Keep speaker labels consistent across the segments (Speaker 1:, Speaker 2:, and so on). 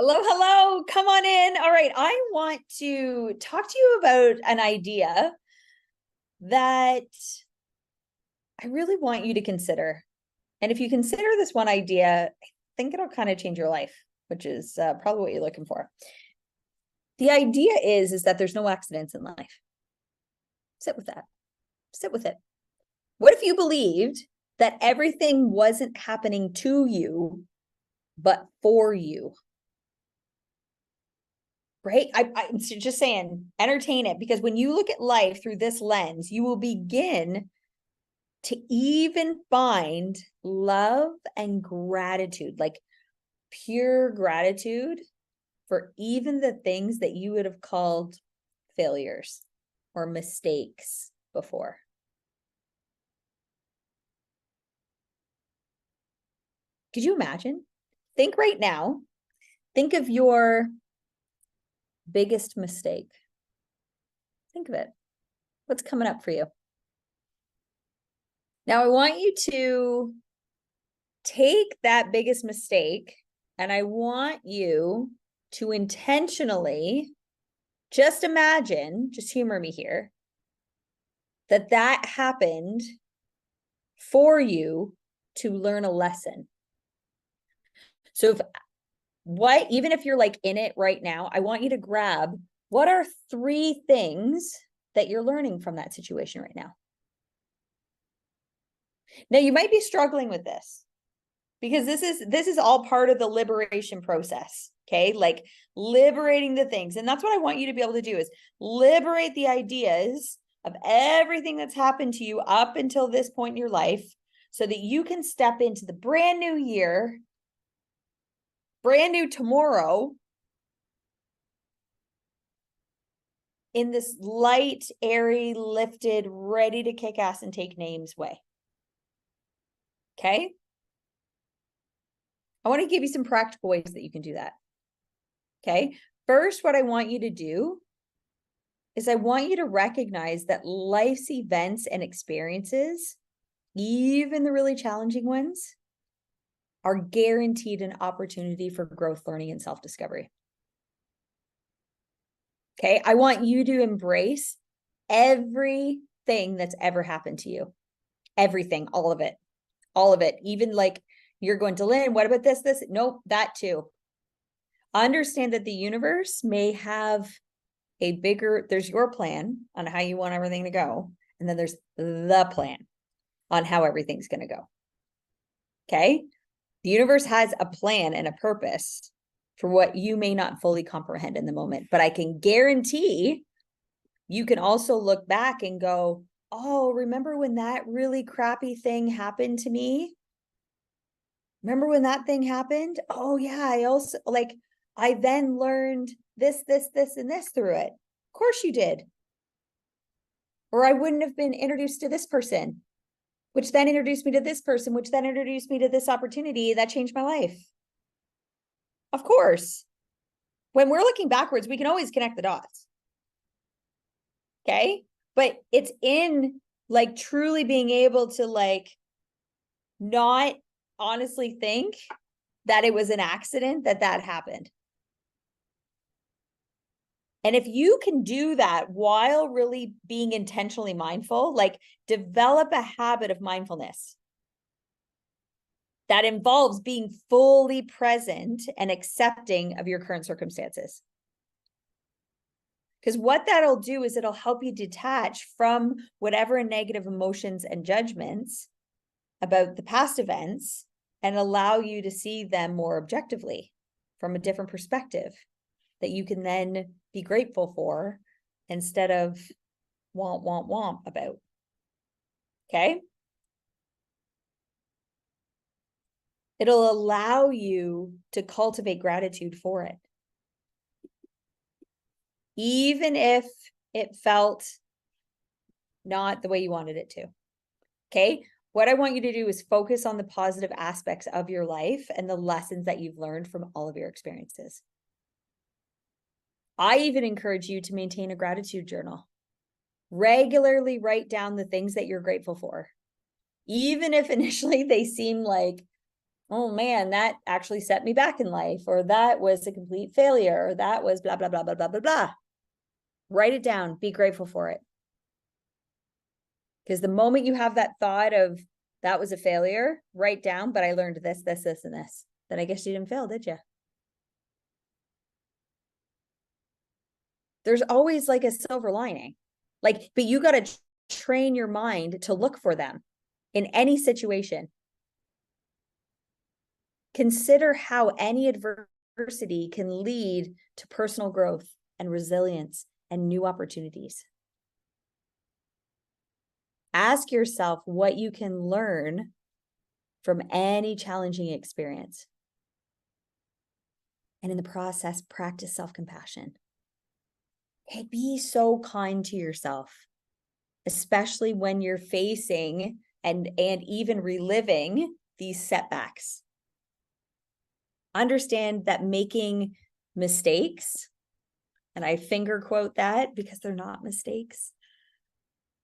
Speaker 1: Hello, hello. Come on in. All right. I want to talk to you about an idea that I really want you to consider. And if you consider this one idea, I think it'll kind of change your life, which is probably what you're looking for. The idea is that there's no accidents in life. Sit with that. Sit with it. What if you believed that everything wasn't happening to you, but for you? Right? I'm just saying, entertain it, because when you look at life through this lens, you will begin to even find love and gratitude, like pure gratitude for even the things that you would have called failures or mistakes before. Could you imagine? Think right now, think of your biggest mistake. Think of it. What's coming up for you? Now, I want you to take that biggest mistake and I want you to intentionally just imagine, just humor me here, that happened for you to learn a lesson. So even if you're like in it right now, I want you to grab, what are 3 things that you're learning from that situation right now? Now, you might be struggling with this because this is all part of the liberation process. Okay. Like liberating the things. And that's what I want you to be able to do, is liberate the ideas of everything that's happened to you up until this point in your life, so that you can step into the brand new year, brand new tomorrow, in this light, airy, lifted, ready to kick ass and take names way. Okay. I want to give you some practical ways that you can do that. Okay. First, what I want you to do is I want you to recognize that life's events and experiences, even the really challenging ones, are guaranteed an opportunity for growth, learning, and self-discovery. Okay. I want you to embrace everything that's ever happened to you. Everything, all of it. All of it. Even like you're going, Delynn, what about this? Nope, that too. Understand that the universe may have there's your plan on how you want everything to go. And then there's the plan on how everything's going to go. Okay. The universe has a plan and a purpose for what you may not fully comprehend in the moment. But I can guarantee you can also look back and go, oh, remember when that really crappy thing happened to me? Remember when that thing happened? Oh yeah, I then learned this, and this through it. Of course you did. Or I wouldn't have been introduced to this person, which then introduced me to this person, which then introduced me to this opportunity that changed my life. Of course. When we're looking backwards, we can always connect the dots. Okay. But it's in like truly being able to like not honestly think that it was an accident that happened. And if you can do that while really being intentionally mindful, like develop a habit of mindfulness that involves being fully present and accepting of your current circumstances. Because what that'll do is it'll help you detach from whatever negative emotions and judgments about the past events and allow you to see them more objectively from a different perspective that you can then be grateful for instead of womp about. Okay. It'll allow you to cultivate gratitude for it, even if it felt not the way you wanted it to. Okay. What I want you to do is focus on the positive aspects of your life and the lessons that you've learned from all of your experiences. I even encourage you to maintain a gratitude journal. Regularly write down the things that you're grateful for, even if initially they seem like oh man, that actually set me back in life, or that was a complete failure, or that was blah, blah, blah, blah, blah, blah, blah. Write it down. Be grateful for it. Because the moment you have that thought of that was a failure, write down, but I learned this, this, this, and this. Then I guess you didn't fail, did you? There's always like a silver lining. Like, but you got to train your mind to look for them in any situation. Consider how any adversity can lead to personal growth and resilience and new opportunities. Ask yourself what you can learn from any challenging experience. And in the process, practice self-compassion. Hey, be so kind to yourself, especially when you're facing and even reliving these setbacks. Understand that making mistakes, and I finger quote that because they're not mistakes,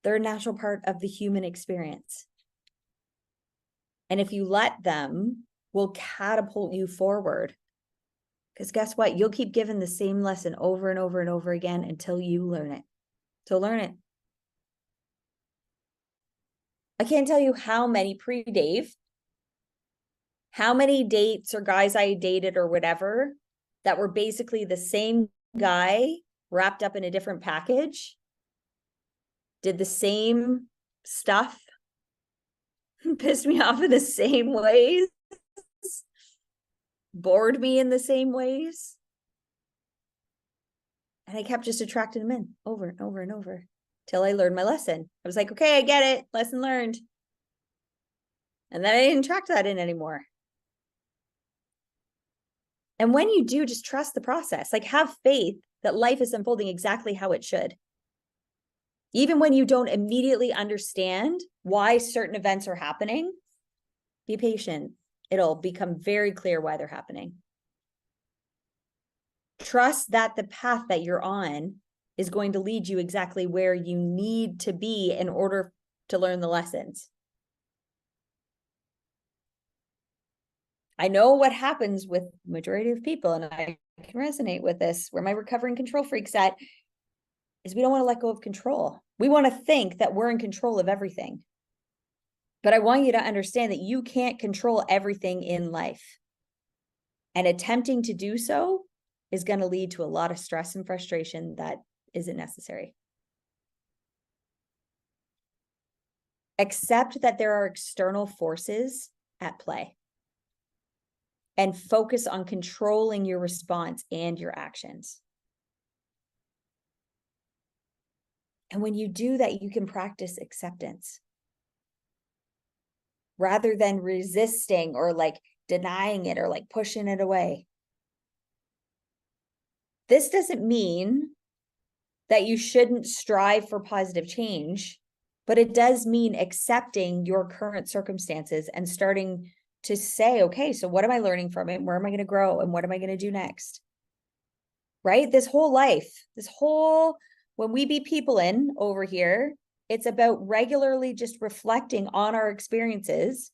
Speaker 1: they're a natural part of the human experience. And if you let them, will catapult you forward. Because guess what? You'll keep giving the same lesson over and over and over again until you learn it. To learn it. I can't tell you how many pre-Dave, how many dates or guys I dated or whatever that were basically the same guy wrapped up in a different package, did the same stuff, pissed me off in the same ways, bored me in the same ways. And I kept just attracting them in over and over and over till I learned my lesson. I was like, okay, I get it. Lesson learned. And then I didn't attract that in anymore. And when you do, just trust the process. Like, have faith that life is unfolding exactly how it should. Even when you don't immediately understand why certain events are happening, be patient. It'll become very clear why they're happening. Trust that the path that you're on is going to lead you exactly where you need to be in order to learn the lessons. I know what happens with the majority of people, and I can resonate with this, where my recovering control freaks at, is we don't want to let go of control. We want to think that we're in control of everything. But I want you to understand that you can't control everything in life. And attempting to do so is going to lead to a lot of stress and frustration that isn't necessary. Accept that there are external forces at play and focus on controlling your response and your actions. And when you do that, you can practice acceptance rather than resisting or like denying it or like pushing it away. This doesn't mean that you shouldn't strive for positive change, but it does mean accepting your current circumstances and starting to say, okay, so what am I learning from it? Where am I going to grow? And what am I going to do next? Right? This whole life, when we be people in over here, it's about regularly just reflecting on our experiences,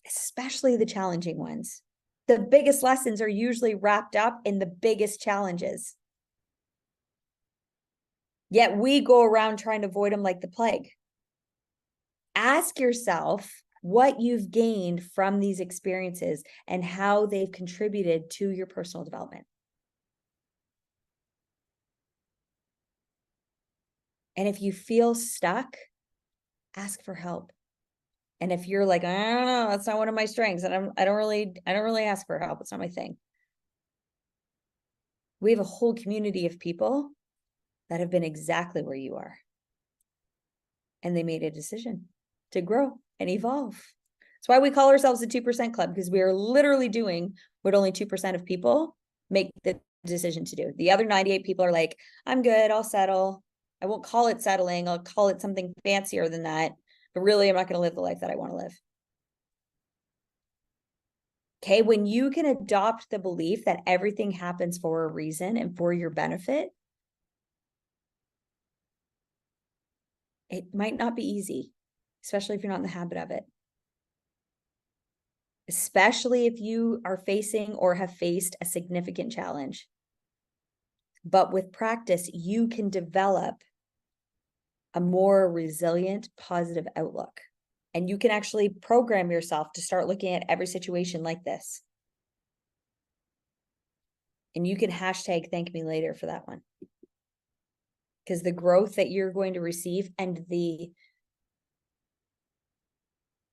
Speaker 1: especially the challenging ones. The biggest lessons are usually wrapped up in the biggest challenges. Yet we go around trying to avoid them like the plague. Ask yourself what you've gained from these experiences and how they've contributed to your personal development. And if you feel stuck, ask for help. And if you're like, I don't know, that's not one of my strengths, and I don't really ask for help. It's not my thing. We have a whole community of people that have been exactly where you are. And they made a decision to grow and evolve. That's why we call ourselves the 2% Club, because we are literally doing what only 2% of people make the decision to do. The other 98 people are like, I'm good, I'll settle. I won't call it settling. I'll call it something fancier than that. But really, I'm not going to live the life that I want to live. Okay, when you can adopt the belief that everything happens for a reason and for your benefit, it might not be easy, especially if you're not in the habit of it. especially if you are facing or have faced a significant challenge. But with practice, you can develop a more resilient, positive outlook. And you can actually program yourself to start looking at every situation like this. And you can hashtag thank me later for that one. Because the growth that you're going to receive and the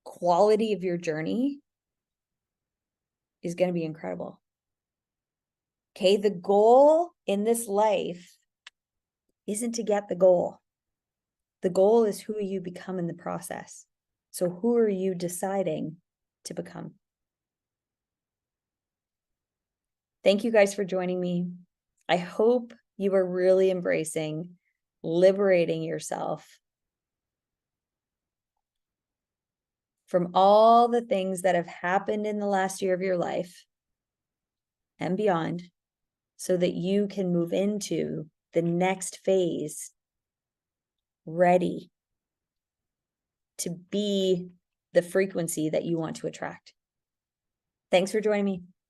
Speaker 1: quality of your journey is going to be incredible. Okay, the goal in this life isn't to get the goal. The goal is who you become in the process. So who are you deciding to become? Thank you guys for joining me. I hope you are really embracing liberating yourself from all the things that have happened in the last year of your life and beyond, so that you can move into the next phase ready to be the frequency that you want to attract. Thanks for joining me.